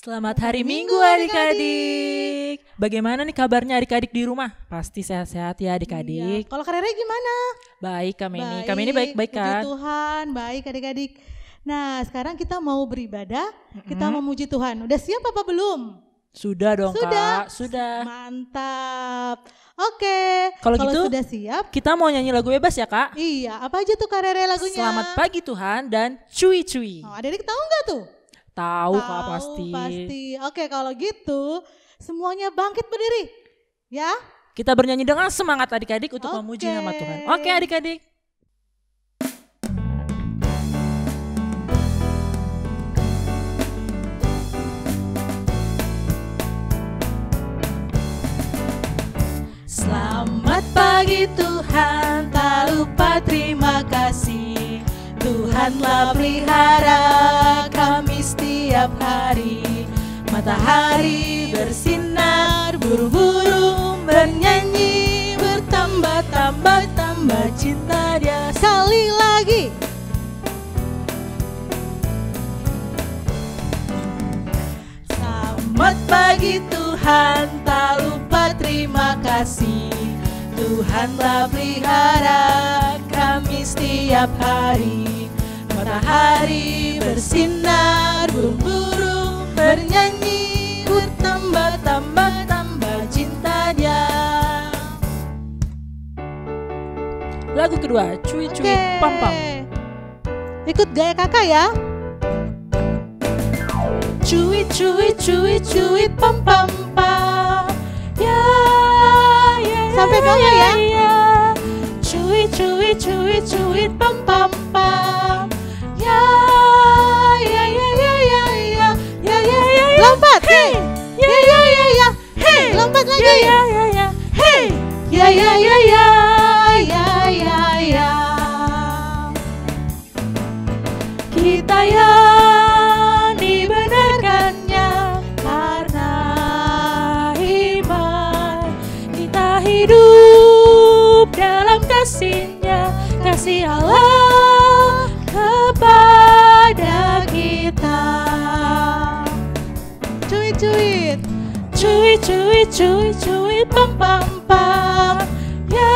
Selamat hari Minggu adik-adik. Bagaimana nih kabarnya adik-adik di rumah? Pasti sehat-sehat ya adik-adik. Kalau Kak Rere gimana? Baik kami ini. Kami ini baik-baik kan? Puji Tuhan, baik adik-adik. Nah sekarang kita mau beribadah, kita memuji Tuhan. Udah siap apa belum? Sudah dong Sudah? Kak, sudah. Mantap. Oke, Kalau gitu sudah siap. Kita mau nyanyi lagu bebas ya Kak? Iya, apa aja tuh Kak Rere lagunya? Selamat pagi Tuhan dan cuy-cuy. Oh, adik-adik tahu nggak tuh? Tahu Kak pasti. Oke, kalau gitu semuanya bangkit berdiri. Ya. Kita bernyanyi dengan semangat adik-adik untuk memuji nama Tuhan. Oke adik-adik. Selamat pagi Tuhan, tak lupa terima kasih. Tuhanlah pelihara kami setiap hari. Matahari bersinar, burung-burung bernyanyi, bertambah-tambah cinta Dia. Sekali lagi. Selamat pagi Tuhan, tak lupa terima kasih. Tuhanlah pelihara kami setiap hari. Matahari bersinar, burung-burung bernyanyi, bertambah-tambah cinta Dia. Lagu kedua, cuy-cuy pam-pam. Ikut gaya kakak ya. Cuy-cuy pam-pam-pam. Ya, Sampai bawah ya. Cuy pam-pam-pam. Ya. Lompat. Hey. Ya. Hey. Lompat lagi. Ya. Hey. Ya. Kita yang dibenarkannya karena iman. Kita hidup dalam kasih-Nya, kasih Allah kepada kita. Cuy pam-pam-pam. Ya.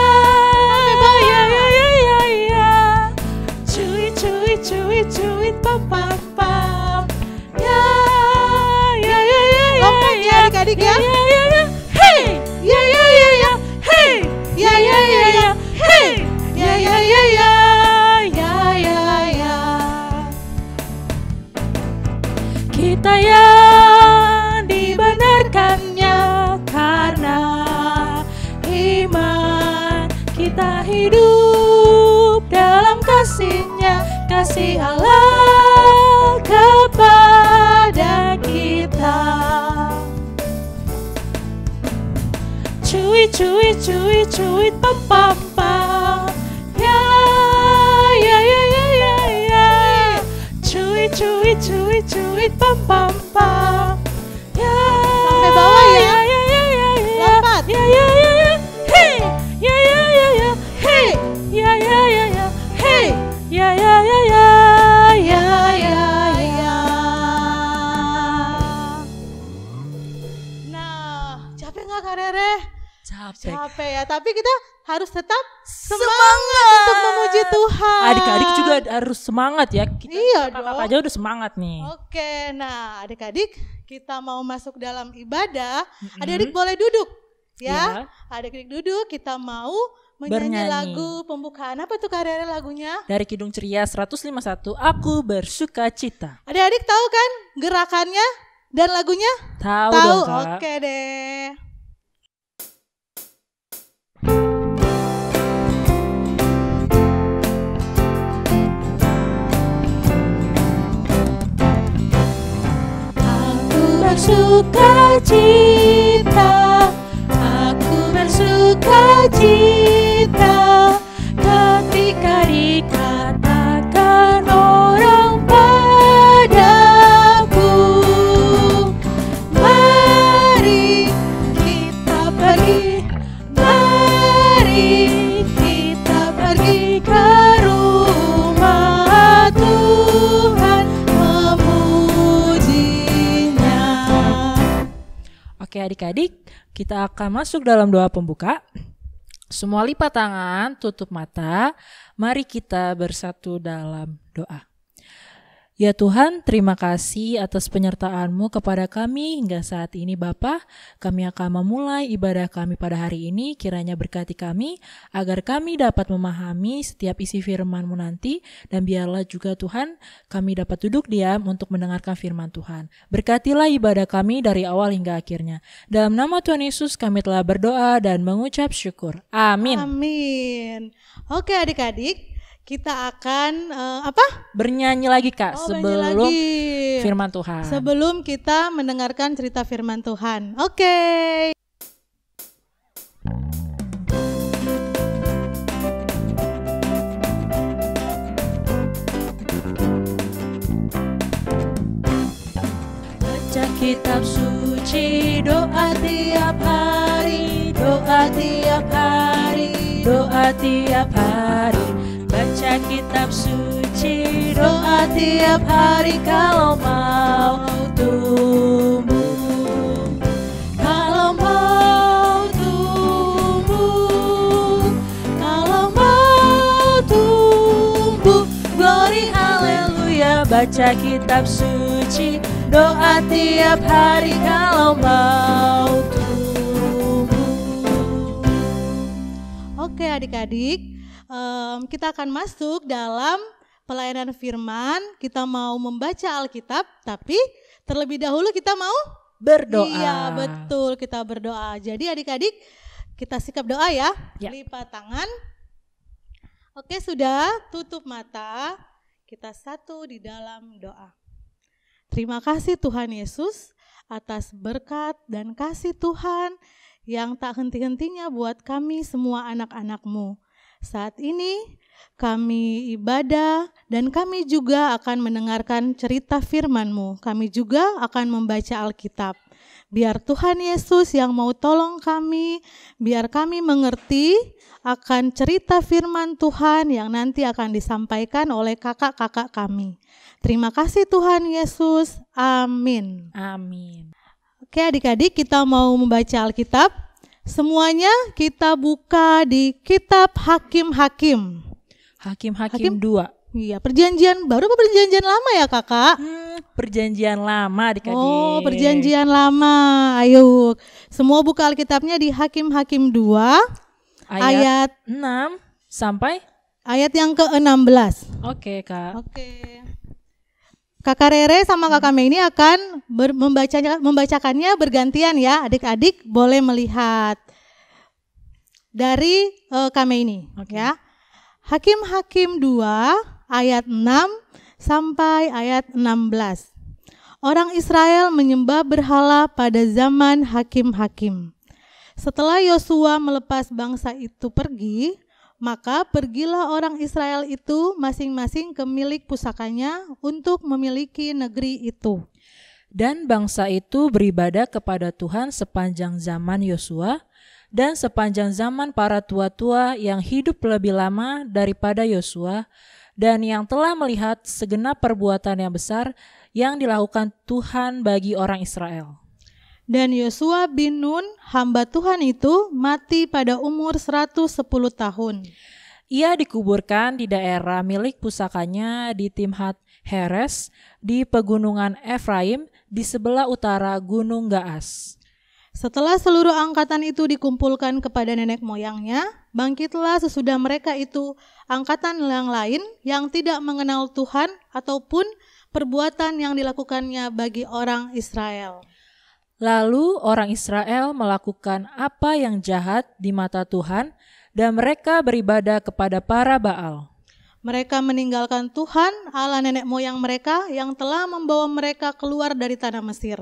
Cuy pam-pam-pam. Ya. Lompat ya adik-adik ya. Hey. Hey. Hey. Kita yang dibenarkannya karena iman. Kita hidup dalam kasih-Nya, kasih Allah kepada kita. Cuy pam-pam-pam. Ya. Cuy pam-pam-pam. Ya. Sampai bawah ya. Lompat. Ya. Hey. Ya. Hey. Ya. Hey. Ya. Nah, capek nggak Kak Rere? Capek. Ya, tapi kita harus tetap semangat untuk memuji Tuhan. Adik-adik juga harus semangat ya. Kita Iya kakak dong. aja udah semangat nih. Oke, nah adik-adik kita mau masuk dalam ibadah. Adik-adik boleh duduk ya. Adik-adik duduk, kita mau menyanyi Bernyanyi. lagu pembukaan. Apa tuh Kak Rere lagunya? Dari Kidung Ceria 151, Aku Bersuka Cita. Adik-adik tahu kan gerakannya dan lagunya? Tahu Tahu. dong Kak. Oke deh. Bersuka cita, aku bersuka cita ketika dikatakan orang padaku, mari kita pergi ke rumah Tuhan memujinya. adik-adik, kita akan masuk dalam doa pembuka. Semua lipat tangan, tutup mata. Mari kita bersatu dalam doa. Ya Tuhan, terima kasih atas penyertaan-Mu kepada kami hingga saat ini Bapa. Kami akan memulai ibadah kami pada hari ini, kiranya berkati kami, agar kami dapat memahami setiap isi firman-Mu nanti, dan biarlah juga Tuhan, kami dapat duduk diam untuk mendengarkan firman Tuhan. Berkatilah ibadah kami dari awal hingga akhirnya. Dalam nama Tuhan Yesus kami telah berdoa dan mengucap syukur. Amin. Amin. Oke adik-adik, kita akan bernyanyi lagi Kak sebelum firman Tuhan. Sebelum kita mendengarkan cerita firman Tuhan. Oke. Baca kitab suci, doa tiap hari, doa tiap hari, doa tiap hari. Baca kitab suci, doa tiap hari kalau mau tumbuh. Kalau mau tumbuh, kalau mau tumbuh. Glory haleluya. Baca kitab suci, doa tiap hari kalau mau tumbuh. Oke adik-adik, kita akan masuk dalam pelayanan firman. Kita mau membaca Alkitab, tapi terlebih dahulu kita mau berdoa. Iya betul, kita berdoa. Jadi adik-adik kita sikap doa ya. Lipat tangan. Oke sudah, tutup mata. Kita satu di dalam doa. Terima kasih Tuhan Yesus atas berkat dan kasih Tuhan yang tak henti-hentinya buat kami semua anak-anak-Mu. Saat ini kami ibadah dan kami juga akan mendengarkan cerita firman-Mu. Kami juga akan membaca Alkitab. Biar Tuhan Yesus yang mau tolong kami, biar kami mengerti akan cerita firman Tuhan yang nanti akan disampaikan oleh kakak-kakak kami. Terima kasih Tuhan Yesus. Amin. Amin. Oke adik-adik, kita mau membaca Alkitab. Semuanya kita buka di kitab Hakim-Hakim. Hakim-Hakim 2. Iya, perjanjian baru apa perjanjian lama ya kakak? Perjanjian lama adik-adik. Oh, perjanjian lama. Ayo, semua buka Alkitabnya di Hakim-Hakim 2. Ayat 6 sampai ayat yang ke-16. Oke Kak. Oke. Kakak Rere sama Kakak Mei ini akan membacakannya bergantian ya. Adik-adik boleh melihat dari Kak Mei ini ya. Hakim-Hakim 2 ayat 6 sampai ayat 16. Orang Israel menyembah berhala pada zaman Hakim-Hakim. Setelah Yosua melepas bangsa itu pergi, maka pergilah orang Israel itu masing-masing ke milik pusakanya untuk memiliki negeri itu. Dan bangsa itu beribadah kepada Tuhan sepanjang zaman Yosua dan sepanjang zaman para tua-tua yang hidup lebih lama daripada Yosua dan yang telah melihat segenap perbuatan yang besar yang dilakukan Tuhan bagi orang Israel. Dan Yosua bin Nun, hamba Tuhan itu, mati pada umur 110 tahun. Ia dikuburkan di daerah milik pusakanya di Timhat Heres, di pegunungan Efraim, di sebelah utara Gunung Gaas. Setelah seluruh angkatan itu dikumpulkan kepada nenek moyangnya, bangkitlah sesudah mereka itu angkatan yang lain yang tidak mengenal Tuhan ataupun perbuatan yang dilakukannya bagi orang Israel. Lalu orang Israel melakukan apa yang jahat di mata Tuhan dan mereka beribadah kepada para Baal. Mereka meninggalkan Tuhan, Allah nenek moyang mereka yang telah membawa mereka keluar dari tanah Mesir.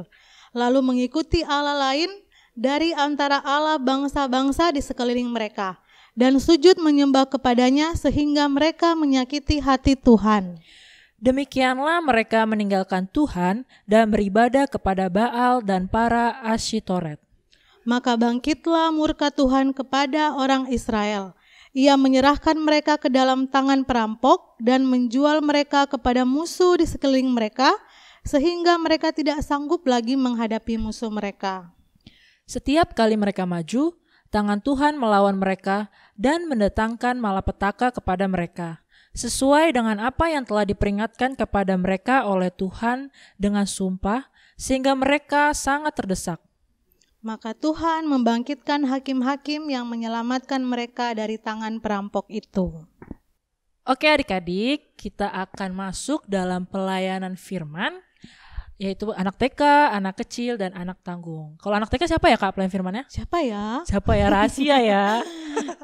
Lalu mengikuti Allah lain dari antara Allah bangsa-bangsa di sekeliling mereka. Dan sujud menyembah kepadanya sehingga mereka menyakiti hati Tuhan. Demikianlah mereka meninggalkan Tuhan dan beribadah kepada Baal dan para Asyitoret. Maka bangkitlah murka Tuhan kepada orang Israel. Ia menyerahkan mereka ke dalam tangan perampok dan menjual mereka kepada musuh di sekeliling mereka, sehingga mereka tidak sanggup lagi menghadapi musuh mereka. Setiap kali mereka maju, tangan Tuhan melawan mereka dan mendatangkan malapetaka kepada mereka, sesuai dengan apa yang telah diperingatkan kepada mereka oleh Tuhan dengan sumpah, sehingga mereka sangat terdesak. Maka Tuhan membangkitkan hakim-hakim yang menyelamatkan mereka dari tangan perampok itu. Oke adik-adik, kita akan masuk dalam pelayanan firman, yaitu anak TK, anak kecil, dan anak tanggung. Kalau anak TK siapa ya Kak pelayan firmannya? Siapa ya? Siapa ya, rahasia ya.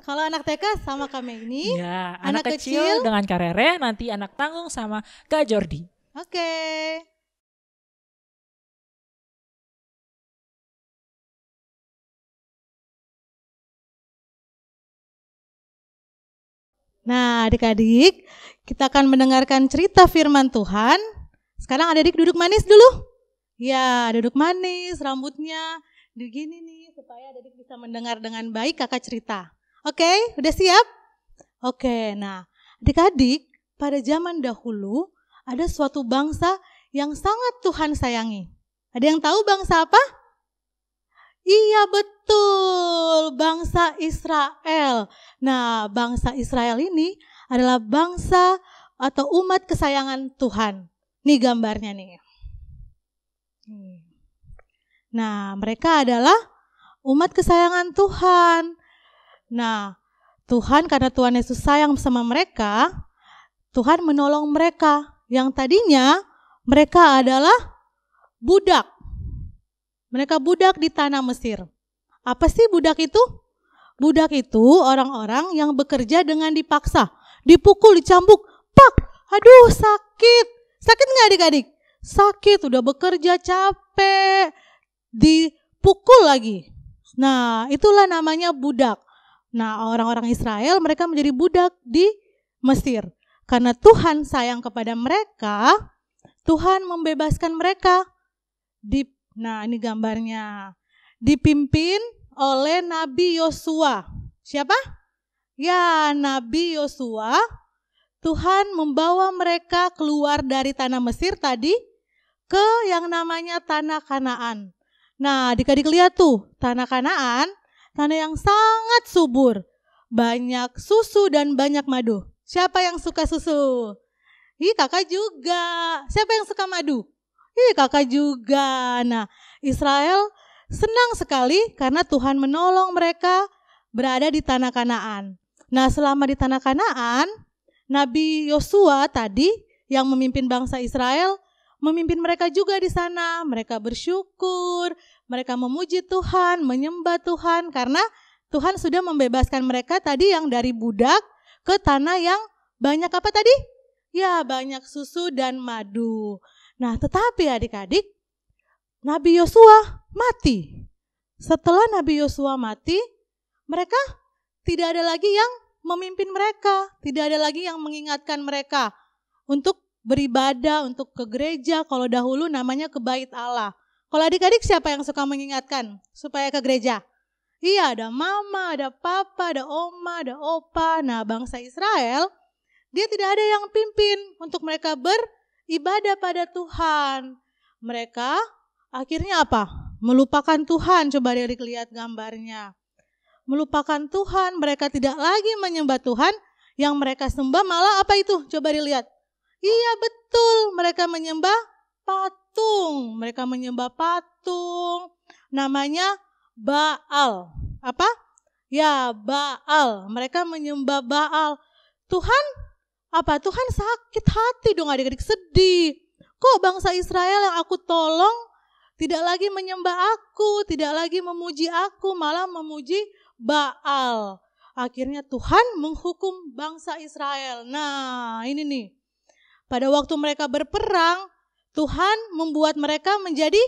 Kalau anak TK sama Kak Megni, Ya, anak kecil dengan Kak Rere, nanti anak tanggung sama Kak Jordi. Oke. Nah adik-adik, kita akan mendengarkan cerita firman Tuhan. Sekarang adik-adik duduk manis dulu. Ya, duduk manis, rambutnya begini nih, supaya adik-adik bisa mendengar dengan baik kakak cerita. Oke, udah siap? Oke, nah adik-adik, pada zaman dahulu ada suatu bangsa yang sangat Tuhan sayangi. Ada yang tahu bangsa apa? Iya betul, bangsa Israel. Nah, bangsa Israel ini adalah bangsa atau umat kesayangan Tuhan. Nih gambarnya nih. Nah, mereka adalah umat kesayangan Tuhan. Nah, Tuhan karena Tuhan Yesus sayang sama mereka, Tuhan menolong mereka. Yang tadinya mereka adalah budak. Mereka budak di tanah Mesir. Apa sih budak itu? Budak itu orang-orang yang bekerja dengan dipaksa. Dipukul, dicambuk. Pak, aduh sakit. Sakit nggak adik-adik? Sakit, udah bekerja capek, dipukul lagi. Nah, itulah namanya budak. Nah, orang-orang Israel mereka menjadi budak di Mesir. Karena Tuhan sayang kepada mereka, Tuhan membebaskan mereka. Nah, ini gambarnya. Dipimpin oleh Nabi Yosua. Siapa? Ya, Nabi Yosua. Tuhan membawa mereka keluar dari tanah Mesir tadi ke yang namanya tanah Kanaan. Nah, adik-adik lihat tuh, tanah Kanaan, tanah yang sangat subur. Banyak susu dan banyak madu. Siapa yang suka susu? Kakak juga. Siapa yang suka madu? Kakak juga. Nah, Israel senang sekali karena Tuhan menolong mereka berada di tanah Kanaan. Nah, selama di tanah Kanaan, Nabi Yosua tadi yang memimpin bangsa Israel, memimpin mereka juga di sana. Mereka bersyukur, mereka memuji Tuhan, menyembah Tuhan karena Tuhan sudah membebaskan mereka tadi yang dari budak ke tanah yang banyak apa tadi? Ya, banyak susu dan madu. Nah, tetapi adik-adik, Nabi Yosua mati. Setelah Nabi Yosua mati, mereka tidak ada lagi yang memimpin mereka, tidak ada lagi yang mengingatkan mereka untuk beribadah, untuk ke gereja. Kalau dahulu namanya ke bait Allah. Kalau adik-adik siapa yang suka mengingatkan supaya ke gereja? Iya, ada mama, ada papa, ada oma, ada opa. Nah, bangsa Israel, dia tidak ada yang pimpin untuk mereka beribadah pada Tuhan. Mereka akhirnya apa? Melupakan Tuhan. Coba adik-adik lihat gambarnya. Melupakan Tuhan, mereka tidak lagi menyembah Tuhan, yang mereka sembah malah apa itu? Coba dilihat. Iya betul, mereka menyembah patung. Mereka menyembah patung, namanya Baal. Apa? Ya, Baal. Mereka menyembah Baal. Tuhan apa? Tuhan sakit hati dong adik-adik, sedih. Kok bangsa Israel yang aku tolong tidak lagi menyembah aku, tidak lagi memuji aku, malah memuji Baal. Akhirnya Tuhan menghukum bangsa Israel. Nah, ini nih. Pada waktu mereka berperang, Tuhan membuat mereka menjadi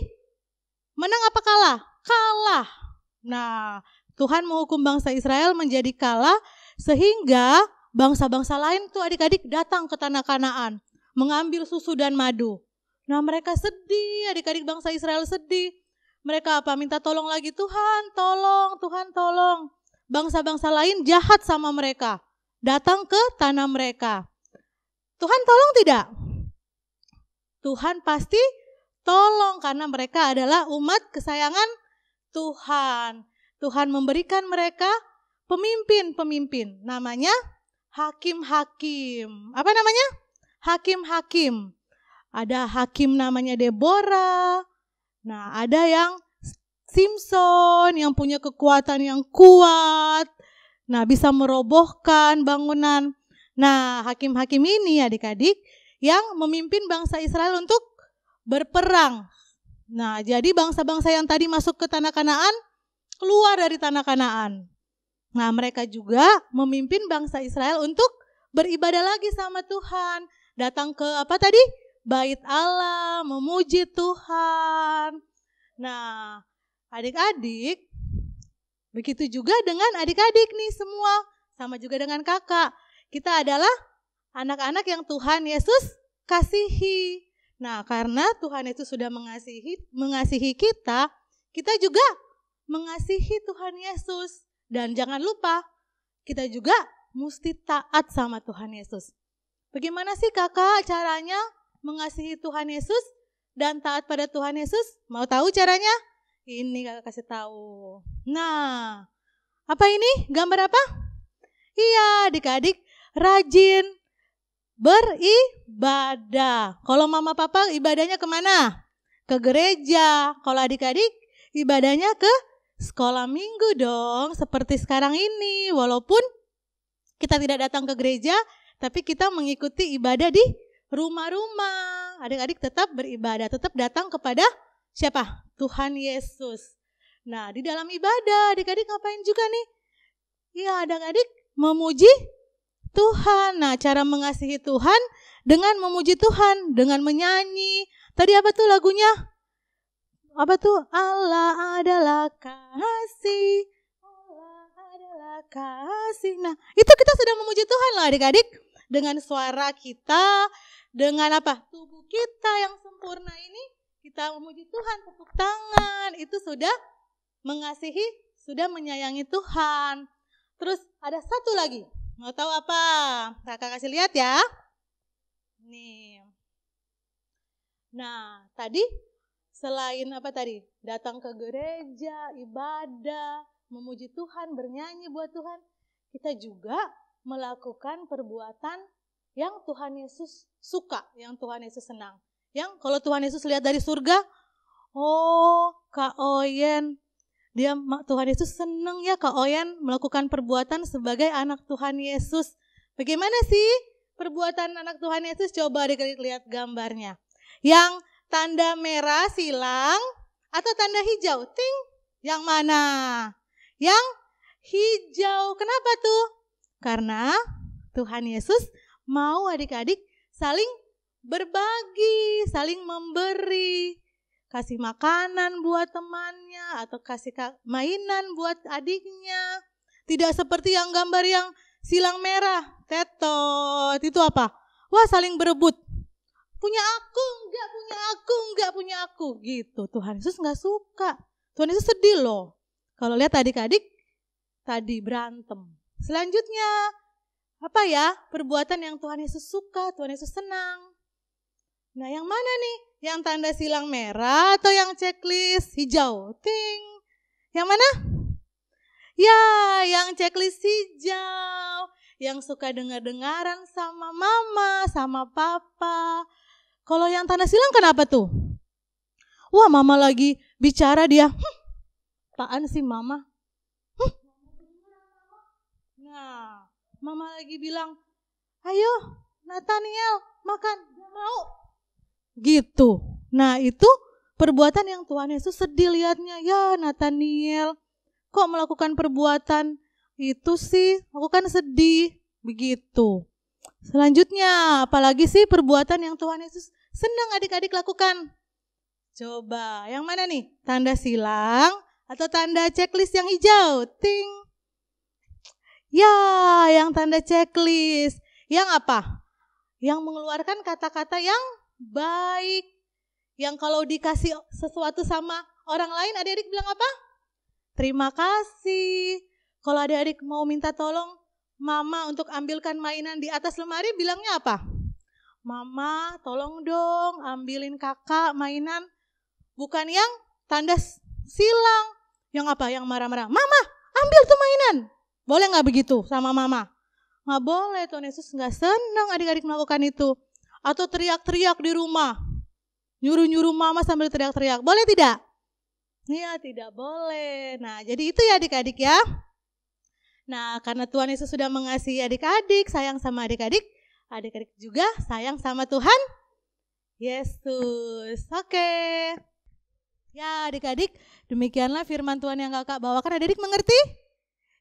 menang apa kalah? Kalah. Nah, Tuhan menghukum bangsa Israel menjadi kalah sehingga bangsa-bangsa lain tuh adik-adik datang ke tanah Kanaan, mengambil susu dan madu. Nah, mereka sedih, adik-adik bangsa Israel sedih. Mereka apa? Minta tolong lagi, Tuhan tolong, Tuhan tolong. Bangsa-bangsa lain jahat sama mereka, datang ke tanah mereka. Tuhan tolong tidak? Tuhan pasti tolong karena mereka adalah umat kesayangan Tuhan. Tuhan memberikan mereka pemimpin-pemimpin. Namanya hakim-hakim. Apa namanya? Hakim-hakim. Ada hakim namanya Deborah. Nah, ada yang Simson yang punya kekuatan yang kuat. Nah, bisa merobohkan bangunan. Nah, hakim-hakim ini adik-adik yang memimpin bangsa Israel untuk berperang. Nah, jadi bangsa-bangsa yang tadi masuk ke tanah Kanaan keluar dari tanah Kanaan. Nah, mereka juga memimpin bangsa Israel untuk beribadah lagi sama Tuhan. Datang ke apa tadi? Bait Allah, memuji Tuhan. Nah, adik-adik, begitu juga dengan adik-adik nih semua. Sama juga dengan kakak. Kita adalah anak-anak yang Tuhan Yesus kasihi. Nah, karena Tuhan Yesus sudah mengasihi kita, kita juga mengasihi Tuhan Yesus. Dan jangan lupa, kita juga mesti taat sama Tuhan Yesus. Bagaimana sih kakak caranya mengasihi Tuhan Yesus dan taat pada Tuhan Yesus? Mau tahu caranya? Ini kakak kasih tahu. Nah, apa ini? Gambar apa? Iya, adik-adik rajin beribadah. Kalau mama papa ibadahnya kemana? Ke gereja. Kalau adik-adik ibadahnya ke sekolah minggu dong. Seperti sekarang ini. Walaupun kita tidak datang ke gereja, tapi kita mengikuti ibadah di rumah-rumah. Adik-adik tetap beribadah, tetap datang kepada siapa? Tuhan Yesus. Nah, di dalam ibadah adik-adik ngapain juga nih? Ya, adik-adik memuji Tuhan. Nah, cara mengasihi Tuhan dengan memuji Tuhan, dengan menyanyi. Tadi apa tuh lagunya? Apa tuh? Allah adalah kasih. Allah adalah kasih. Nah, itu kita sudah memuji Tuhan loh adik-adik. Dengan suara kita, dengan apa? Tubuh kita yang sempurna ini, kita memuji Tuhan, tepuk tangan. Itu sudah mengasihi, sudah menyayangi Tuhan. Terus ada satu lagi. Mau tahu apa? Kakak kasih lihat ya. Nih. Nah, tadi selain apa tadi? Datang ke gereja, ibadah, memuji Tuhan, bernyanyi buat Tuhan. Kita juga melakukan perbuatan yang Tuhan Yesus suka, yang Tuhan Yesus senang. Yang kalau Tuhan Yesus lihat dari surga, oh Kak Oyen, Tuhan Yesus senang ya Kak Oyen melakukan perbuatan sebagai anak Tuhan Yesus. Bagaimana sih perbuatan anak Tuhan Yesus? Coba lihat gambarnya. Yang tanda merah silang atau tanda hijau? Ting, yang mana? Yang hijau. Kenapa tuh? Karena Tuhan Yesus mau adik-adik saling berbagi, saling memberi. Kasih makanan buat temannya atau kasih mainan buat adiknya. Tidak seperti yang gambar yang silang merah, tetot. Itu apa? Wah, saling berebut. Punya aku, enggak punya aku, enggak punya aku. Gitu. Tuhan Yesus enggak suka. Tuhan Yesus sedih loh. Kalau lihat adik-adik tadi berantem. Selanjutnya, apa ya? Perbuatan yang Tuhan Yesus suka, Tuhan Yesus senang. Nah, yang mana nih? Yang tanda silang merah atau yang checklist hijau? Ting. Yang mana? Ya, yang checklist hijau. Yang suka dengar-dengaran sama mama, sama papa. Kalau yang tanda silang kenapa tuh? Wah, mama lagi bicara dia. Apaan sih mama? Nah, mama lagi bilang, ayo Nathaniel makan. Gak mau. Gitu. Nah, itu perbuatan yang Tuhan Yesus sedih lihatnya. Ya Nathaniel, kok melakukan perbuatan itu sih? Aku kan sedih. Begitu. Selanjutnya, apalagi sih perbuatan yang Tuhan Yesus senang adik-adik lakukan? Coba, yang mana nih? Tanda silang atau tanda checklist yang hijau? Ting. Ya, yang tanda checklist. Yang apa? Yang mengeluarkan kata-kata yang baik. Yang kalau dikasih sesuatu sama orang lain, adik-adik bilang apa? Terima kasih. Kalau adik-adik mau minta tolong mama untuk ambilkan mainan di atas lemari, bilangnya apa? Mama, tolong dong ambilin kakak mainan. Bukan yang tanda silang. Yang apa? Yang marah-marah. Mama, ambil tuh mainan. Boleh gak begitu sama mama? Gak boleh, Tuhan Yesus gak senang adik-adik melakukan itu. Atau teriak-teriak di rumah. Nyuruh-nyuruh mama sambil teriak-teriak. Boleh tidak? Iya, tidak boleh. Nah, jadi itu ya adik-adik ya. Nah, karena Tuhan Yesus sudah mengasihi adik-adik, sayang sama adik-adik, adik-adik juga sayang sama Tuhan Yesus. Oke. Ya adik-adik, demikianlah firman Tuhan yang kakak bawakan. Adik-adik mengerti?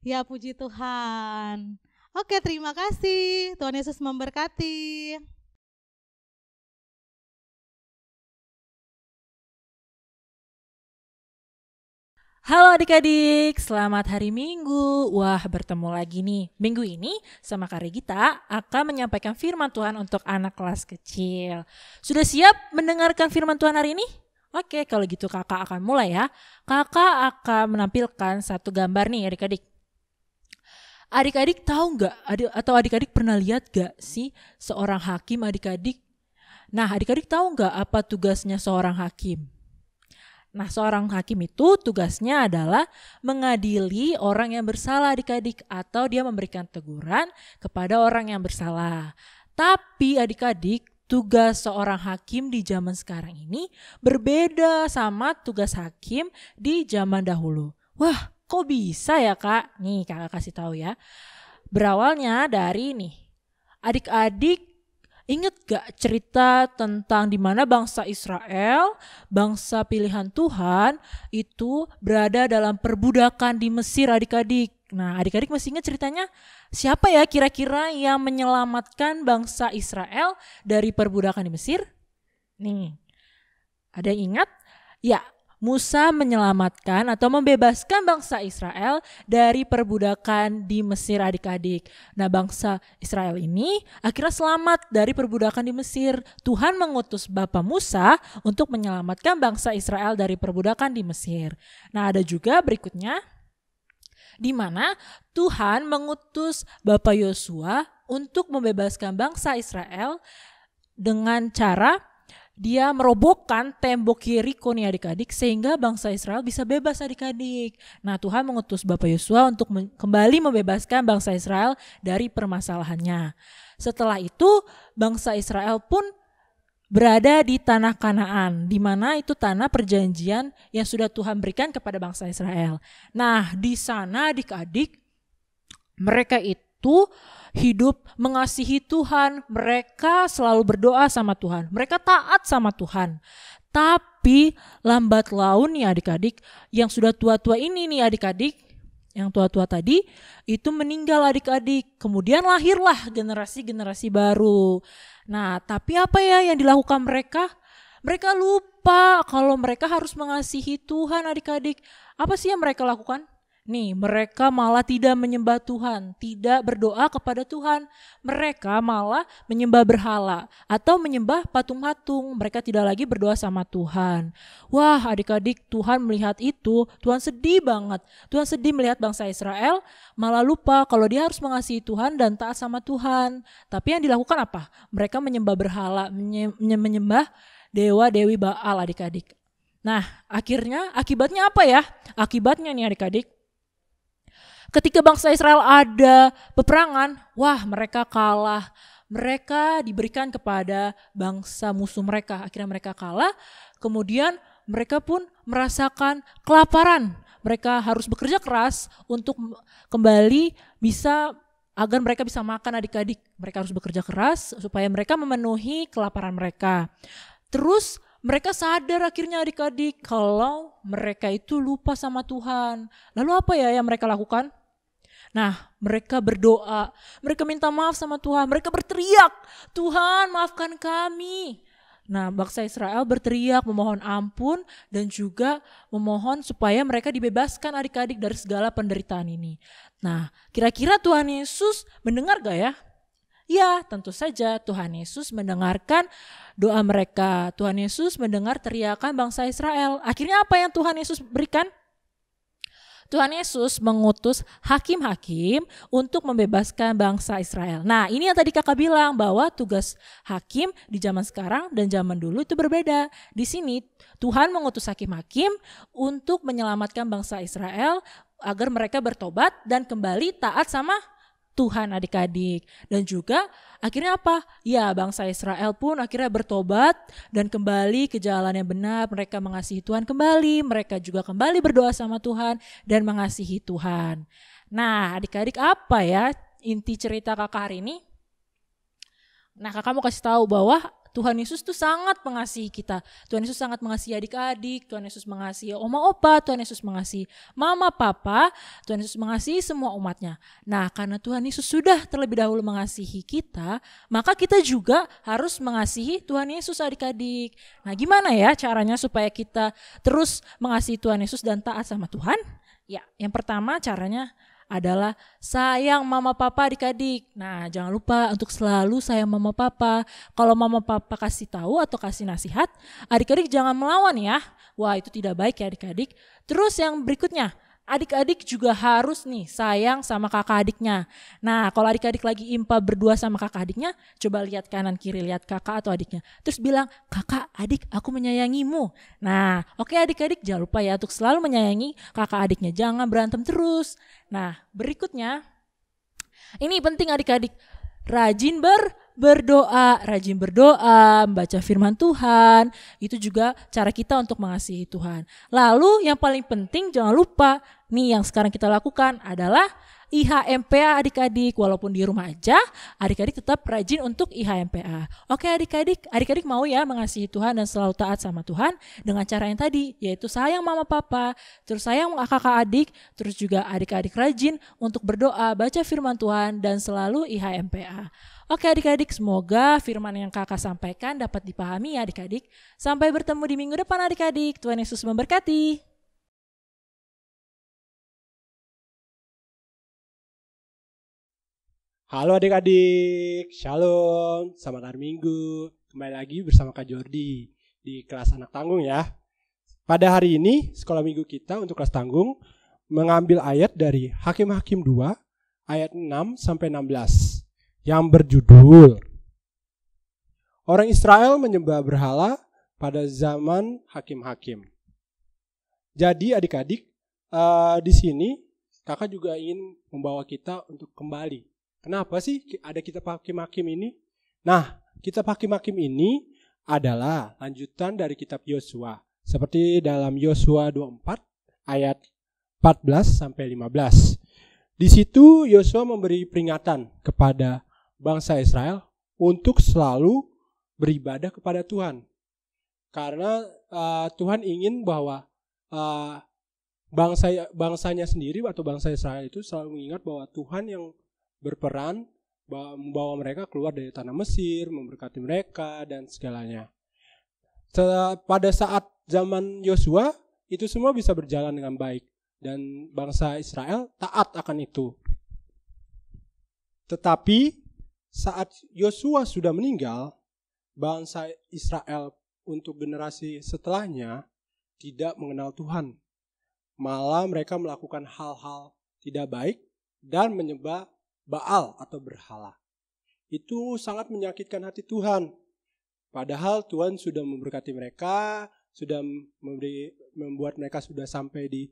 Ya puji Tuhan. Oke, terima kasih. Tuhan Yesus memberkati. Halo adik-adik, selamat hari Minggu. Wah, bertemu lagi nih. Minggu ini sama Kak Regita akan menyampaikan firman Tuhan untuk anak kelas kecil. Sudah siap mendengarkan firman Tuhan hari ini? Oke, kalau gitu kakak akan mulai ya. Kakak akan menampilkan satu gambar nih adik-adik. Adik-adik tahu nggak atau adik-adik pernah lihat gak sih seorang hakim adik-adik? Nah, adik-adik tahu nggak apa tugasnya seorang hakim? Nah, seorang hakim itu tugasnya adalah mengadili orang yang bersalah adik-adik atau dia memberikan teguran kepada orang yang bersalah. Tapi adik-adik, tugas seorang hakim di zaman sekarang ini berbeda sama tugas hakim di zaman dahulu. Wah, kok bisa ya Kak? Nih kakak kasih tahu ya. Berawalnya dari nih, adik-adik ingat gak cerita tentang di mana bangsa Israel, bangsa pilihan Tuhan itu berada dalam perbudakan di Mesir adik-adik. Nah adik-adik masih ingat ceritanya? Siapa ya kira-kira yang menyelamatkan bangsa Israel dari perbudakan di Mesir? Nih, ada yang ingat? Ya, Musa menyelamatkan atau membebaskan bangsa Israel dari perbudakan di Mesir adik-adik. Nah bangsa Israel ini akhirnya selamat dari perbudakan di Mesir. Tuhan mengutus Bapa Musa untuk menyelamatkan bangsa Israel dari perbudakan di Mesir. Nah ada juga berikutnya di mana Tuhan mengutus Bapa Yosua untuk membebaskan bangsa Israel dengan cara dia merobohkan tembok Yeriko nih adik-adik sehingga bangsa Israel bisa bebas adik-adik. Nah Tuhan mengutus Bapak Yosua untuk kembali membebaskan bangsa Israel dari permasalahannya. Setelah itu bangsa Israel pun berada di tanah Kanaan, di mana itu tanah perjanjian yang sudah Tuhan berikan kepada bangsa Israel. Nah di sana adik-adik mereka itu hidup mengasihi Tuhan, mereka selalu berdoa sama Tuhan, mereka taat sama Tuhan. Tapi lambat laun nih adik-adik, yang sudah tua-tua ini nih adik-adik, yang tua-tua tadi itu meninggal adik-adik. Kemudian lahirlah generasi-generasi baru. Nah tapi apa ya yang dilakukan mereka? Mereka lupa kalau mereka harus mengasihi Tuhan adik-adik. Apa sih yang mereka lakukan? Nih, mereka malah tidak menyembah Tuhan, tidak berdoa kepada Tuhan. Mereka malah menyembah berhala atau menyembah patung-patung. Mereka tidak lagi berdoa sama Tuhan. Wah, adik-adik, Tuhan melihat itu, Tuhan sedih banget. Tuhan sedih melihat bangsa Israel malah lupa kalau dia harus mengasihi Tuhan dan taat sama Tuhan. Tapi yang dilakukan apa? Mereka menyembah berhala, menyembah dewa-dewi Baal adik-adik. Nah, akibatnya apa ya? Akibatnya nih adik-adik, ketika bangsa Israel ada peperangan, wah mereka kalah. Mereka diberikan kepada bangsa musuh mereka. Akhirnya mereka kalah, kemudian mereka pun merasakan kelaparan. Mereka harus bekerja keras untuk kembali agar mereka bisa makan adik-adik. Mereka harus bekerja keras supaya mereka memenuhi kelaparan mereka. Terus mereka sadar akhirnya adik-adik kalau mereka itu lupa sama Tuhan. Lalu apa ya yang mereka lakukan? Nah, mereka berdoa, mereka minta maaf sama Tuhan, mereka berteriak, Tuhan maafkan kami. Nah, bangsa Israel berteriak memohon ampun dan juga memohon supaya mereka dibebaskan adik-adik dari segala penderitaan ini. Nah, kira-kira Tuhan Yesus mendengar gak ya? Ya, tentu saja Tuhan Yesus mendengarkan doa mereka. Tuhan Yesus mendengar teriakan bangsa Israel. Akhirnya apa yang Tuhan Yesus berikan? Tuhan Yesus mengutus hakim-hakim untuk membebaskan bangsa Israel. Nah, ini yang tadi kakak bilang bahwa tugas hakim di zaman sekarang dan zaman dulu itu berbeda. Di sini Tuhan mengutus hakim-hakim untuk menyelamatkan bangsa Israel agar mereka bertobat dan kembali taat sama Tuhan adik-adik. Dan juga akhirnya apa? Ya, bangsa Israel pun akhirnya bertobat dan kembali ke jalan yang benar. Mereka mengasihi Tuhan kembali, mereka juga kembali berdoa sama Tuhan dan mengasihi Tuhan. Nah, adik-adik, apa ya inti cerita kakak hari ini? Nah, kakak mau kasih tahu bahwa Tuhan Yesus tuh sangat mengasihi kita. Tuhan Yesus sangat mengasihi adik-adik, Tuhan Yesus mengasihi oma opa, Tuhan Yesus mengasihi mama papa, Tuhan Yesus mengasihi semua umatnya. Nah, karena Tuhan Yesus sudah terlebih dahulu mengasihi kita, maka kita juga harus mengasihi Tuhan Yesus adik-adik. Nah, gimana ya caranya supaya kita terus mengasihi Tuhan Yesus dan taat sama Tuhan? Ya, yang pertama caranya adalah sayang mama papa adik-adik. Nah, jangan lupa untuk selalu sayang mama papa. Kalau mama papa kasih tahu atau kasih nasihat, adik-adik jangan melawan ya. Wah, itu tidak baik ya adik-adik. Terus yang berikutnya, adik-adik juga harus nih sayang sama kakak adiknya. Nah, kalau adik-adik lagi impa berdua sama kakak adiknya, coba lihat kanan kiri, lihat kakak atau adiknya. Terus bilang, kakak, adik, aku menyayangimu. Nah, oke adik-adik, jangan lupa ya untuk selalu menyayangi kakak adiknya. Jangan berantem terus. Nah, berikutnya, ini penting adik-adik, rajin berdoa, membaca firman Tuhan, itu juga cara kita untuk mengasihi Tuhan. Lalu yang paling penting jangan lupa, nih yang sekarang kita lakukan adalah IHMPA adik-adik. Walaupun di rumah aja, adik-adik tetap rajin untuk IHMPA. Oke adik-adik mau ya mengasihi Tuhan dan selalu taat sama Tuhan dengan cara yang tadi, yaitu sayang mama papa, terus sayang kakak adik, terus juga adik-adik rajin untuk berdoa, baca firman Tuhan dan selalu IHMPA. Oke adik-adik, semoga firman yang kakak sampaikan dapat dipahami ya adik-adik. Sampai bertemu di minggu depan adik-adik. Tuhan Yesus memberkati. Halo adik-adik, shalom, selamat hari Minggu. Kembali lagi bersama Kak Jordi di kelas anak tanggung ya. Pada hari ini sekolah minggu kita untuk kelas tanggung mengambil ayat dari Hakim-Hakim 2 ayat 6 sampai 16 yang berjudul Orang Israel menyembah berhala pada zaman hakim-hakim. Jadi adik-adik, di sini kakak juga ingin membawa kita untuk kembali. Kenapa sih ada kitab hakim-hakim ini? Nah, kitab hakim-hakim ini adalah lanjutan dari kitab Yosua. Seperti dalam Yosua 24 ayat 14 sampai 15. Di situ Yosua memberi peringatan kepada bangsa Israel untuk selalu beribadah kepada Tuhan. Karena Tuhan ingin bahwa bangsanya sendiri atau bangsa Israel itu selalu mengingat bahwa Tuhan yang berperan membawa mereka keluar dari tanah Mesir, memberkati mereka dan segalanya. Pada saat zaman Yosua itu semua bisa berjalan dengan baik dan bangsa Israel taat akan itu. Tetapi saat Yosua sudah meninggal, bangsa Israel untuk generasi setelahnya tidak mengenal Tuhan. Malah mereka melakukan hal-hal tidak baik dan menyembah Baal atau berhala. Itu sangat menyakitkan hati Tuhan. Padahal Tuhan sudah memberkati mereka, sudah membuat mereka sudah sampai di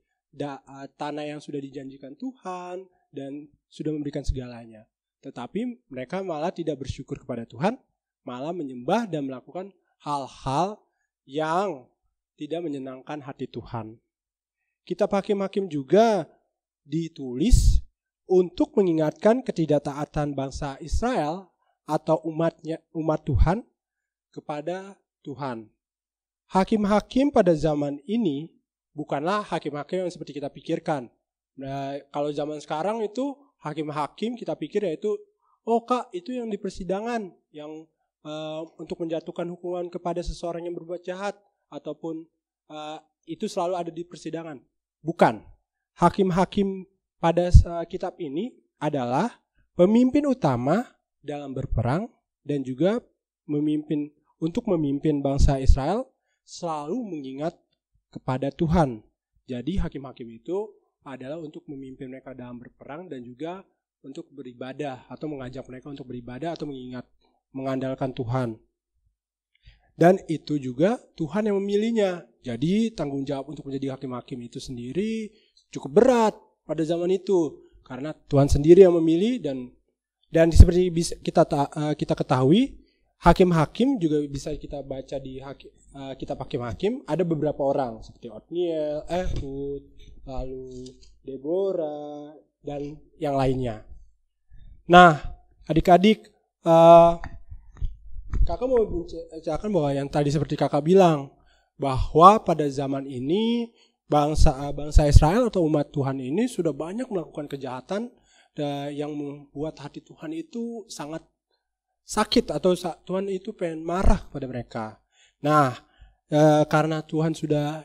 tanah yang sudah dijanjikan Tuhan dan sudah memberikan segalanya. Tetapi mereka malah tidak bersyukur kepada Tuhan, malah menyembah dan melakukan hal-hal yang tidak menyenangkan hati Tuhan. Kitab Hakim-Hakim juga ditulis untuk mengingatkan ketidaktaatan bangsa Israel atau umat Tuhan kepada Tuhan. Hakim-hakim pada zaman ini bukanlah hakim-hakim yang seperti kita pikirkan. Nah, kalau zaman sekarang itu hakim-hakim kita pikir yaitu, oh kak itu yang di persidangan yang untuk menjatuhkan hukuman kepada seseorang yang berbuat jahat ataupun itu selalu ada di persidangan. Bukan. Hakim-hakim pada kitab ini adalah pemimpin utama dalam berperang dan juga untuk memimpin bangsa Israel selalu mengingat kepada Tuhan. Jadi hakim-hakim itu adalah untuk memimpin mereka dalam berperang dan juga untuk beribadah atau mengajak mereka untuk beribadah atau mengandalkan Tuhan. Dan itu juga Tuhan yang memilihnya. Jadi tanggung jawab untuk menjadi hakim-hakim itu sendiri cukup berat pada zaman itu. Karena Tuhan sendiri yang memilih dan seperti kita ketahui, hakim-hakim juga bisa kita baca di kitab hakim-hakim. Ada beberapa orang seperti Otniel, Ehud, lalu Deborah, dan yang lainnya. Nah, adik-adik, kakak mau menceritakan bahwa yang tadi seperti kakak bilang, bahwa pada zaman ini bangsa Israel atau umat Tuhan ini sudah banyak melakukan kejahatan yang membuat hati Tuhan itu sangat sakit atau Tuhan itu pengen marah pada mereka. Nah, karena Tuhan sudah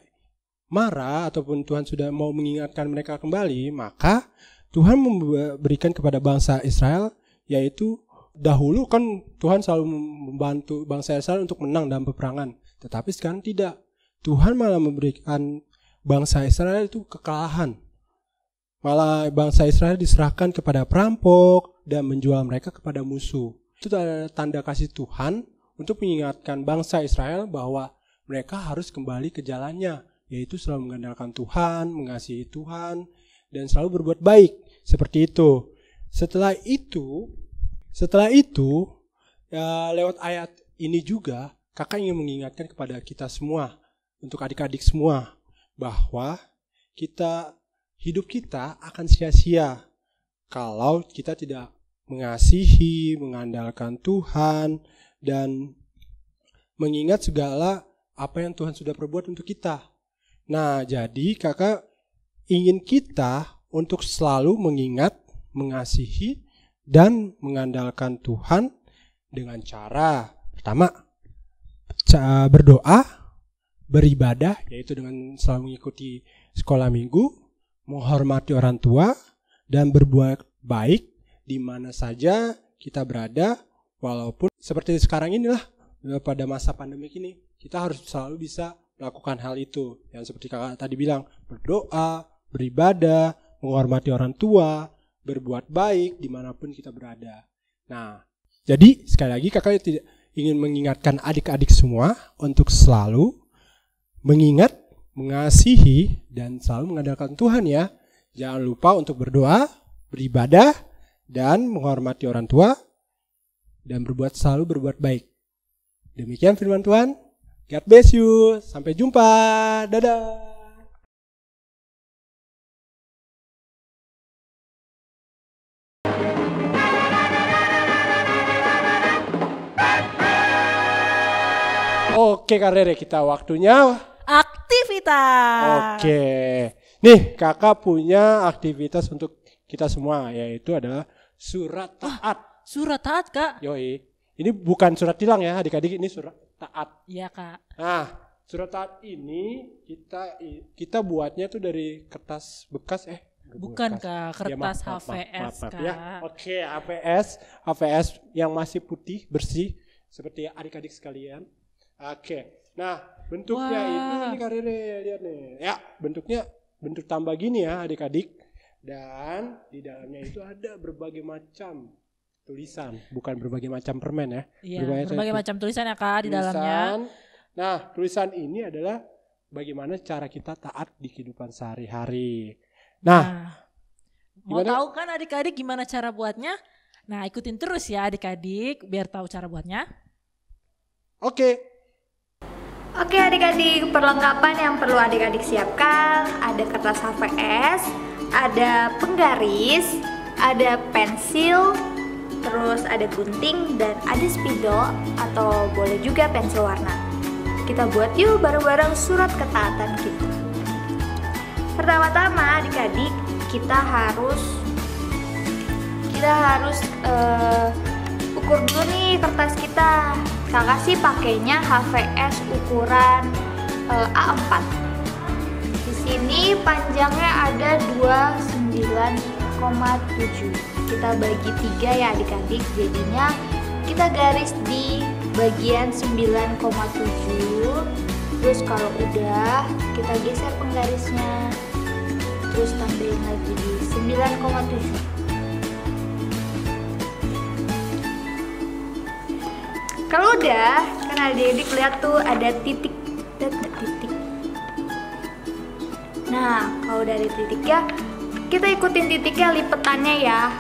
marah ataupun Tuhan sudah mau mengingatkan mereka kembali, maka Tuhan memberikan kepada bangsa Israel, yaitu dahulu kan Tuhan selalu membantu bangsa Israel untuk menang dalam peperangan. Tetapi sekarang tidak. Tuhan malah memberikan bangsa Israel itu kekalahan. Malah bangsa Israel diserahkan kepada perampok dan menjual mereka kepada musuh. Itu tanda kasih Tuhan untuk mengingatkan bangsa Israel bahwa mereka harus kembali ke jalannya, yaitu selalu mengandalkan Tuhan, mengasihi Tuhan, dan selalu berbuat baik. Seperti itu. Setelah itu, ya, lewat ayat ini juga, kakak ingin mengingatkan kepada kita semua, untuk adik-adik semua, bahwa hidup kita akan sia-sia kalau kita tidak mengasihi, mengandalkan Tuhan, dan mengingat segala apa yang Tuhan sudah perbuat untuk kita. Nah, jadi kakak ingin kita untuk selalu mengingat, mengasihi, dan mengandalkan Tuhan dengan cara pertama, berdoa, beribadah, yaitu dengan selalu mengikuti sekolah minggu, menghormati orang tua, dan berbuat baik di mana saja kita berada, walaupun seperti sekarang inilah, pada masa pandemi ini, kita harus selalu bisa melakukan hal itu. Yang seperti kakak tadi bilang, berdoa, beribadah, menghormati orang tua, berbuat baik dimanapun kita berada. Nah, jadi sekali lagi kakak tidak ingin mengingatkan adik-adik semua untuk selalu mengingat, mengasihi, dan selalu mengandalkan Tuhan ya. Jangan lupa untuk berdoa, beribadah, dan menghormati orang tua, dan selalu berbuat baik. Demikian firman Tuhan. God bless you. Sampai jumpa. Dadah. Oke Kak kita waktunya aktivitas. Oke. Nih kakak punya aktivitas untuk kita semua, yaitu adalah surat taat. Surat taat Kak? Yoi. Ini bukan surat tilang ya adik-adik, ini surat taat. Iya Kak. Nah surat taat ini kita buatnya tuh dari kertas bekas Bukan Kak, kertas ya, HVS Kak. Ya. Oke, HVS yang masih putih, bersih, seperti adik-adik sekalian. Oke, nah bentuknya ini Kak Rere, lihat nih. Ya, bentuk tambah gini ya adik-adik. Dan di dalamnya itu ada berbagai macam tulisan, bukan berbagai macam permen ya. Iya, berbagai macam tulisan ya Kak di dalamnya. Nah, tulisan ini adalah bagaimana cara kita taat di kehidupan sehari-hari. Nah, mau tahu kan adik-adik gimana cara buatnya? Nah, ikutin terus ya adik-adik biar tahu cara buatnya. Oke adik-adik, perlengkapan yang perlu adik-adik siapkan ada kertas HVS, ada penggaris, ada pensil, terus ada gunting, dan ada spidol atau boleh juga pensil warna. Kita buat yuk bareng-bareng surat ketaatan kita. Pertama-tama adik-adik, kita harus ukur dulu nih kertas kita. Kakak sih pakainya HVS ukuran A4. Di sini panjangnya ada 29,7. Kita bagi 3 ya adik-adik. Jadinya kita garis di bagian 9,7. Terus kalau udah, kita geser penggarisnya. terus tambahin lagi di 9,7. Kalau udah, kan adik-adik lihat tuh ada titik. Nah, kalau udah ada titiknya, kita ikutin titiknya lipetannya ya.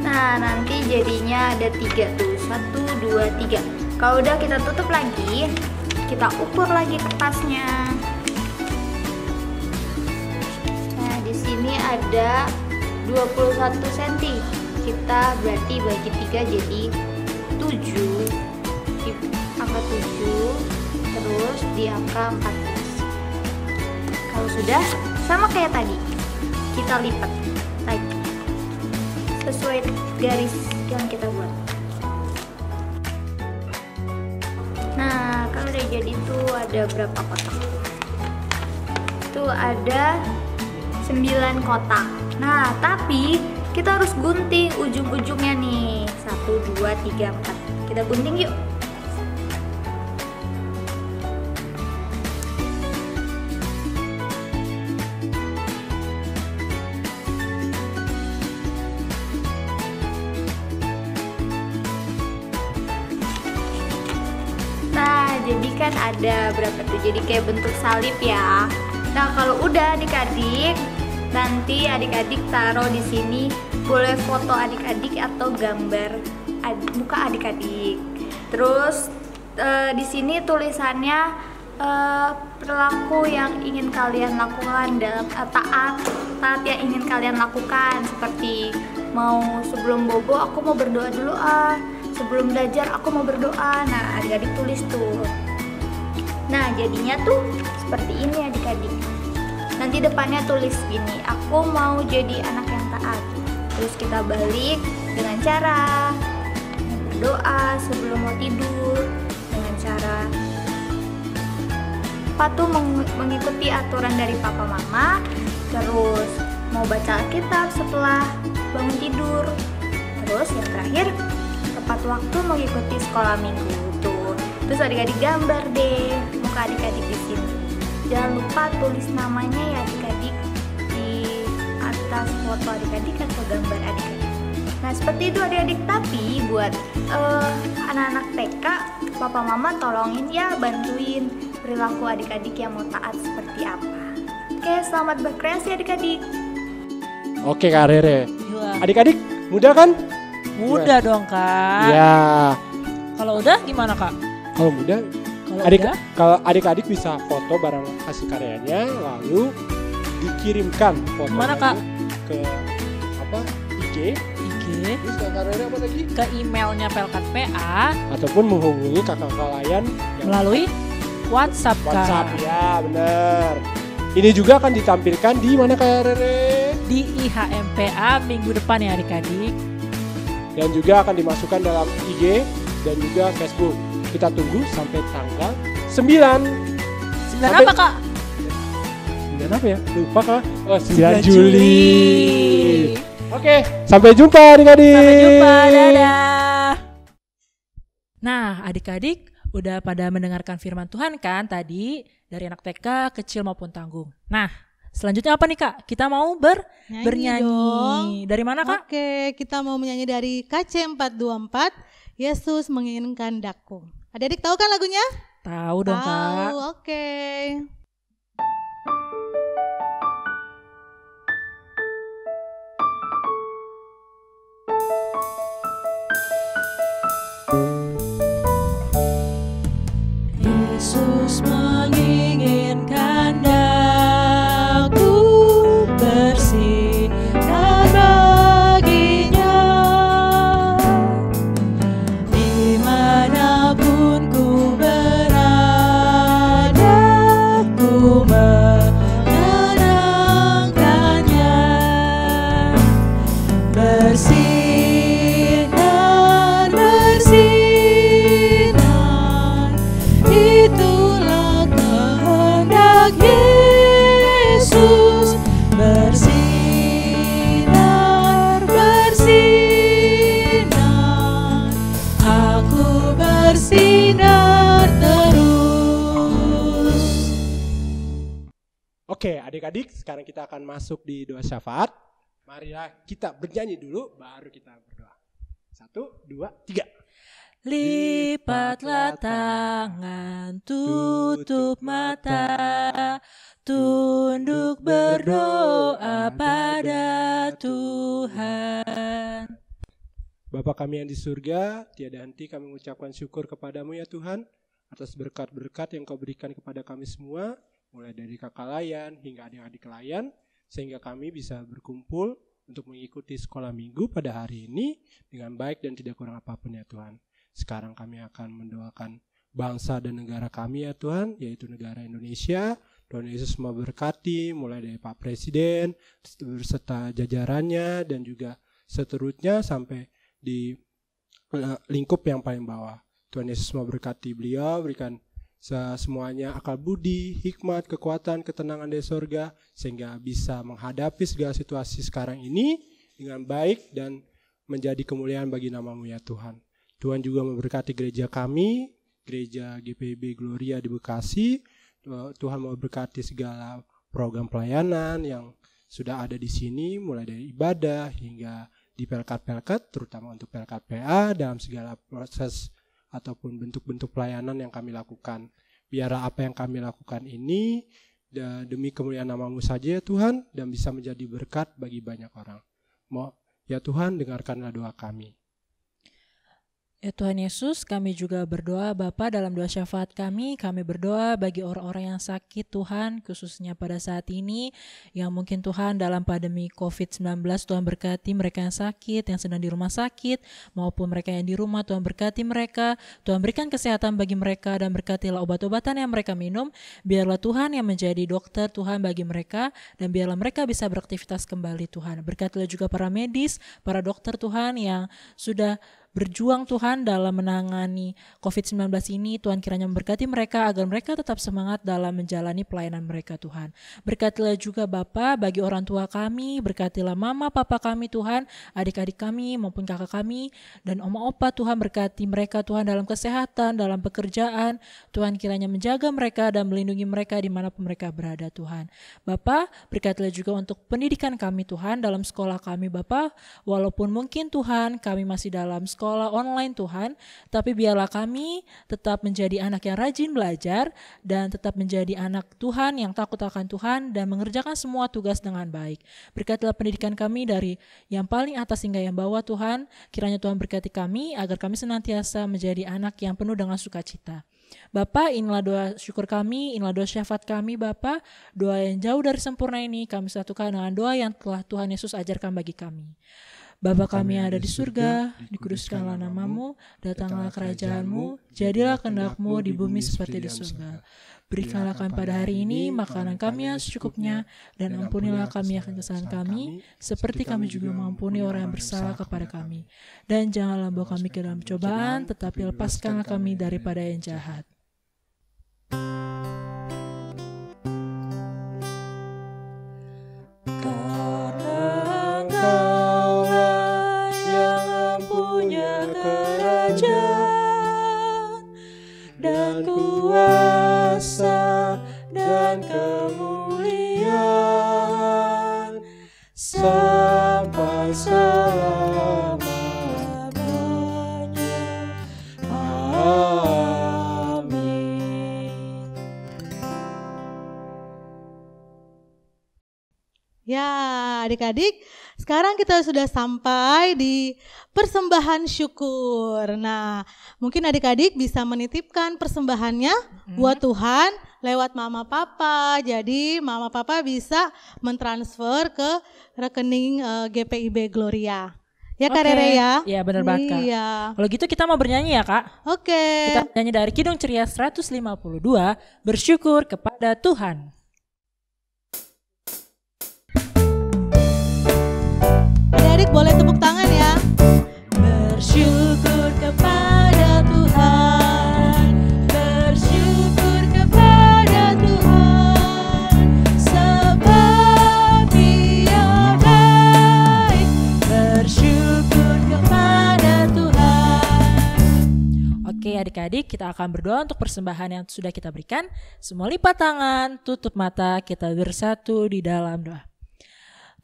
Nah, nanti jadinya ada 3 tuh, 1, 2, 3. Kalau udah kita tutup lagi, kita ukur lagi kertasnya. Nah, di sini ada 21 cm. Kita berarti bagi 3 jadi 7. Di angka 7, terus di angka 14. Kalau sudah, sama kayak tadi, kita lipat lagi sesuai garis yang kita buat. Nah, kalau udah jadi tuh ada berapa kotak? Tuh ada 9 kotak. Nah, tapi kita harus gunting ujung-ujungnya nih. 1, 2, 3, 4. Kita gunting yuk. Jadi kan ada berapa tuh, jadi kayak bentuk salib ya. Nah, kalau udah adik-adik, nanti adik-adik taruh di sini, boleh foto adik-adik atau gambar muka adik-adik. Terus di sini tulisannya perilaku yang ingin kalian lakukan dalam taat yang ingin kalian lakukan, seperti mau sebelum bobo aku mau berdoa dulu sebelum belajar aku mau berdoa. Nah, adik-adik tulis tuh. Nah, jadinya tuh seperti ini adik-adik. Nanti depannya tulis gini, aku mau jadi anak yang taat. Terus kita balik dengan cara berdoa sebelum mau tidur, dengan cara patuh mengikuti aturan dari papa mama. Terus mau baca Alkitab setelah bangun tidur. Terus yang terakhir, tepat waktu mengikuti sekolah minggu tuh. Terus adik-adik gambar deh muka adik-adik di sini. Jangan lupa tulis namanya ya adik-adik di atas foto adik-adik atau gambar adik-adik. Nah, seperti itu adik-adik. Tapi buat anak-anak TK, papa mama tolongin ya, bantuin perilaku adik-adik yang mau taat seperti apa. Oke, selamat berkreasi adik-adik. Oke Kak Rere. Gila. Adik-adik mudah kan? Mudah dong Kak. Ya. Kalau udah gimana Kak? Kalau mudah, kalau adik-adik bisa foto barang hasil karyanya, lalu dikirimkan fotonya Mana, Kak? ke IG. Terus Kak Rere apa lagi? Ke emailnya Pelkat PA Ataupun menghubungi kakak-kakak layan melalui WhatsApp Kak. WhatsApp ya, benar. Ini juga akan ditampilkan di mana Kak Rere? Di IHMPA minggu depan ya adik-adik. Dan juga akan dimasukkan dalam IG dan juga Facebook. Kita tunggu sampai tanggal 9. 9 apa Kak? 9 apa ya? Lupa Kak. Oh, 9 9 Juli. Oke, sampai jumpa adik-adik. Sampai jumpa, dadah. Nah, adik-adik udah pada mendengarkan firman Tuhan kan tadi, dari anak TK, kecil maupun tanggung. Nah, selanjutnya apa nih Kak? Kita mau bernyanyi dong. Dari mana Kak? Oke, kita mau menyanyi dari KC 424, Yesus menginginkan daku. Adik-adik tahu kan lagunya? Tahu dong Kak. Oke. Yesus menginginkan daku bersih dan baginya, dimanapun ku berada, ku menyenangkannya, bersinar, bersinar, itulah bersinar terus. Oke, adik-adik, sekarang kita akan masuk di doa syafaat. Marilah kita bernyanyi dulu, baru kita berdoa. 1, 2, 3. Lipatlah tangan, tutup mata, tunduk berdoa pada Tuhan. Bapa kami yang di surga, tiada henti kami mengucapkan syukur kepadamu ya Tuhan, atas berkat-berkat yang kau berikan kepada kami semua, mulai dari kakak layan hingga adik-adik layan, sehingga kami bisa berkumpul untuk mengikuti sekolah minggu pada hari ini dengan baik dan tidak kurang apapun ya Tuhan. Sekarang kami akan mendoakan bangsa dan negara kami ya Tuhan, yaitu negara Indonesia. Tuhan Yesus memberkati mulai dari Pak Presiden beserta jajarannya dan juga seterusnya sampai di lingkup yang paling bawah. Tuhan Yesus memberkati beliau, berikan semuanya akal budi, hikmat, kekuatan, ketenangan dari surga, sehingga bisa menghadapi segala situasi sekarang ini dengan baik dan menjadi kemuliaan bagi nama-Mu ya Tuhan. Tuhan juga memberkati gereja kami, gereja GPIB Gloria di Bekasi. Tuhan memberkati segala program pelayanan yang sudah ada di sini, mulai dari ibadah hingga di pelkat-pelkat, terutama untuk pelkat PA dalam segala proses ataupun bentuk-bentuk pelayanan yang kami lakukan. Biarlah apa yang kami lakukan ini demi kemuliaan nama-Mu saja ya Tuhan, dan bisa menjadi berkat bagi banyak orang. Ya Tuhan, dengarkanlah doa kami. Ya Tuhan Yesus, kami juga berdoa Bapa dalam doa syafaat kami berdoa bagi orang-orang yang sakit Tuhan, khususnya pada saat ini, yang mungkin Tuhan dalam pandemi COVID-19, Tuhan berkati mereka yang sakit, yang sedang di rumah sakit, maupun mereka yang di rumah, Tuhan berkati mereka, Tuhan berikan kesehatan bagi mereka, dan berkatilah obat-obatan yang mereka minum, biarlah Tuhan yang menjadi dokter Tuhan bagi mereka, dan biarlah mereka bisa beraktivitas kembali Tuhan. Berkatilah juga para medis, para dokter Tuhan yang sudah berjuang Tuhan dalam menangani COVID-19 ini. Tuhan kiranya memberkati mereka agar mereka tetap semangat dalam menjalani pelayanan mereka Tuhan. Berkatilah juga Bapa bagi orang tua kami, berkatilah mama papa kami Tuhan, adik-adik kami maupun kakak kami dan oma opa Tuhan, berkati mereka Tuhan dalam kesehatan, dalam pekerjaan. Tuhan kiranya menjaga mereka dan melindungi mereka dimanapun mereka berada Tuhan. Bapa, berkatilah juga untuk pendidikan kami Tuhan dalam sekolah kami Bapa, walaupun mungkin Tuhan kami masih dalam sekolah online Tuhan, tapi biarlah kami tetap menjadi anak yang rajin belajar dan tetap menjadi anak Tuhan yang takut akan Tuhan dan mengerjakan semua tugas dengan baik. Berkatilah pendidikan kami dari yang paling atas hingga yang bawah Tuhan, kiranya Tuhan berkati kami agar kami senantiasa menjadi anak yang penuh dengan sukacita. Bapa, inilah doa syukur kami, inilah doa syafaat kami Bapa, doa yang jauh dari sempurna ini kami satukan dengan doa yang telah Tuhan Yesus ajarkan bagi kami. Bapa kami yang ada di surga, dikuduskanlah nama-Mu, datanglah kerajaan-Mu, jadilah kehendak-Mu di bumi seperti di surga. Berikanlah kami pada hari ini makanan kami yang secukupnya, dan ampunilah kami akan kesalahan kami, seperti kami juga mengampuni orang yang bersalah kepada kami. Dan janganlah bawa kami ke dalam cobaan, tetapi lepaskanlah kami daripada yang jahat. Dan kuasa dan kemuliaan sampai selama-lamanya. Amin. Ya, adik-adik, sekarang kita sudah sampai di persembahan syukur. Nah, mungkin adik-adik bisa menitipkan persembahannya buat Tuhan lewat mama papa. Jadi mama papa bisa mentransfer ke rekening GPIB Gloria. Ya Kak Rere ya? Iya benar banget Kak. Iya. Kalau gitu kita mau bernyanyi ya Kak? Oke. Kita nyanyi dari Kidung Ceria 152, bersyukur kepada Tuhan. Adik-adik boleh tepuk tangan ya. Bersyukur kepada Tuhan, bersyukur kepada Tuhan, sebab Dia baik, bersyukur kepada Tuhan. Oke adik-adik, adik-adik kita akan berdoa untuk persembahan yang sudah kita berikan. Semua lipat tangan, tutup mata, kita bersatu di dalam doa.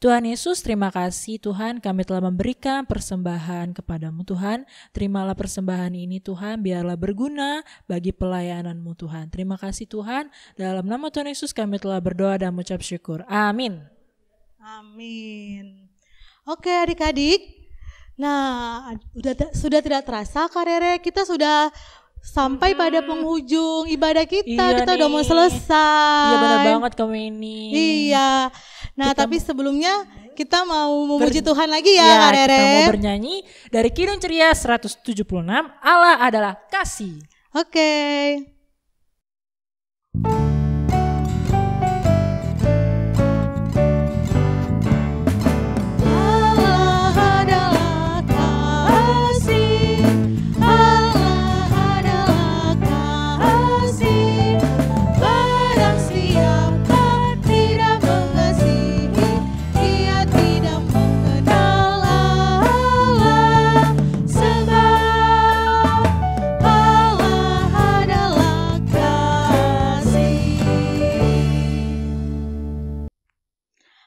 Tuhan Yesus, terima kasih Tuhan, kami telah memberikan persembahan kepadamu Tuhan. Terimalah persembahan ini Tuhan, biarlah berguna bagi pelayanan-Mu Tuhan. Terima kasih Tuhan, dalam nama Tuhan Yesus kami telah berdoa dan mengucap syukur. Amin. Amin. Oke adik-adik, nah sudah tidak terasa Kak Rere, kita sudah sampai pada penghujung ibadah kita, kita udah mau selesai. Iya benar banget kamu ini. Iya. Nah tapi sebelumnya kita mau memuji Tuhan lagi ya Kak Rere. Kita mau bernyanyi dari Kidung Ceria 176, Allah adalah kasih. Oke.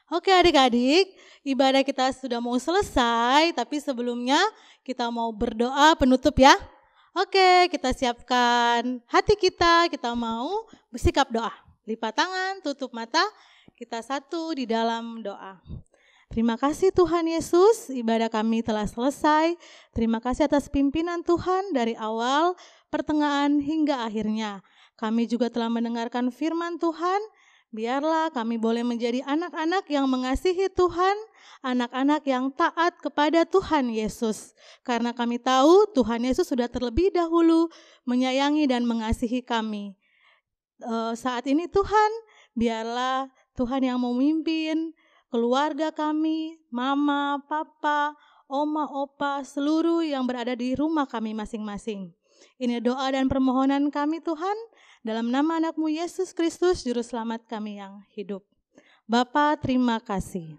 Oke adik-adik, ibadah kita sudah mau selesai, tapi sebelumnya kita mau berdoa penutup ya. Oke, kita siapkan hati kita mau bersikap doa. Lipat tangan, tutup mata, kita satu di dalam doa. Terima kasih Tuhan Yesus, ibadah kami telah selesai. Terima kasih atas pimpinan Tuhan dari awal, pertengahan hingga akhirnya. Kami juga telah mendengarkan firman Tuhan. Biarlah kami boleh menjadi anak-anak yang mengasihi Tuhan, anak-anak yang taat kepada Tuhan Yesus. Karena kami tahu Tuhan Yesus sudah terlebih dahulu menyayangi dan mengasihi kami. Saat ini Tuhan, biarlah Tuhan yang memimpin keluarga kami, mama, papa, oma, opa, seluruh yang berada di rumah kami masing-masing. Ini doa dan permohonan kami Tuhan, dalam nama anak-Mu Yesus Kristus, Juru Selamat kami yang hidup. Bapa, terima kasih.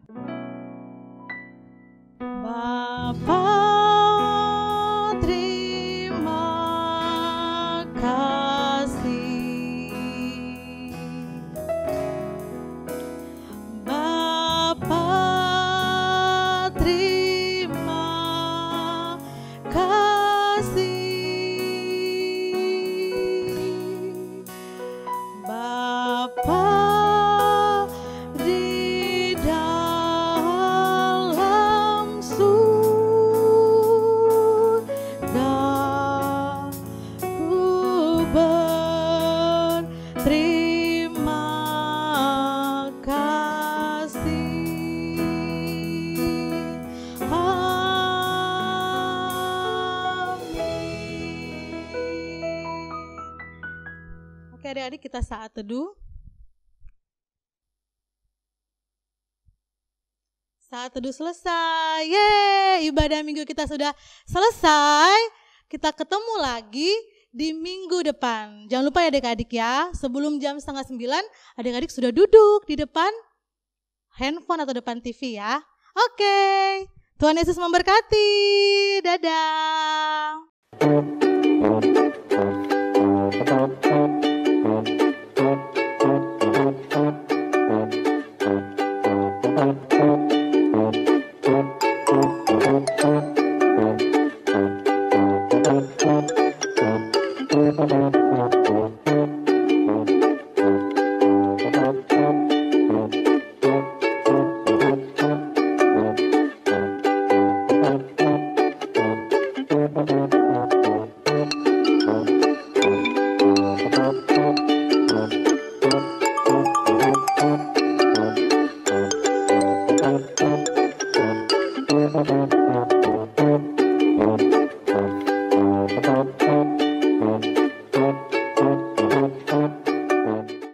Bapa, terima kasih. Bapa, terima kasih. Bapa di dalam surga, ku berterima kasih. Amin. Oke adik-adik, kita saat teduh. Saat teduh selesai. Yeay, ibadah minggu kita sudah selesai. Kita ketemu lagi di minggu depan. Jangan lupa ya adik-adik ya, sebelum jam 8:30 adik-adik sudah duduk di depan handphone atau depan TV ya. Oke, Tuhan Yesus memberkati. Dadah.